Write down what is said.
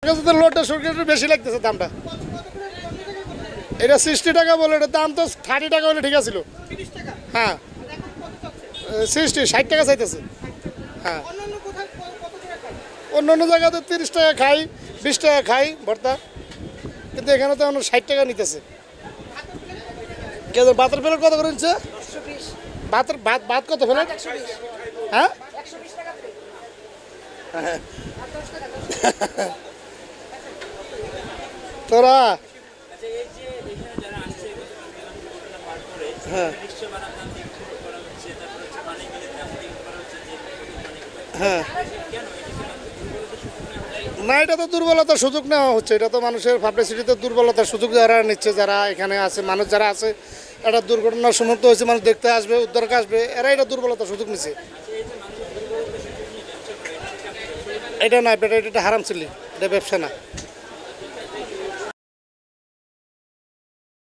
লোডটা সরকারের বেশি লাগতেছে দামটা। এটা 60 টাকা বলে, এটা দাম তো 30 টাকা হলে ঠিক আছিল। হ্যাঁ 60 টাকা চাইতেছে। হ্যাঁ অন্য অন্য জায়গাতে 30 টাকা খাই, 20 টাকা খাই ভর্তা, কিন্তু এখানে তো 60 টাকা নিতেছে। ভাতের প্লেট কত করে নিচ্ছে? ভাতের ভাত ভাত কত প্লেট? হ্যাঁ তোরা হ্যাঁ হ্যাঁ না, এটা তো দুর্বলতার সুযোগ নেওয়া হচ্ছে। এটা তো মানুষের পাবলিসিটিতে দুর্বলতার সুযোগ যারা নিচ্ছে, যারা এখানে আছে, মানুষ যারা আছে, এটা দুর্ঘটনার সম্মুখীন হয়েছে, মানুষ দেখতে আসবে, উদ্ধারকে আসবে, এরা এটা দুর্বলতার সুযোগ নিচ্ছে। এটা না, এটা হারাম ছিল, এটা ব্যবসা না।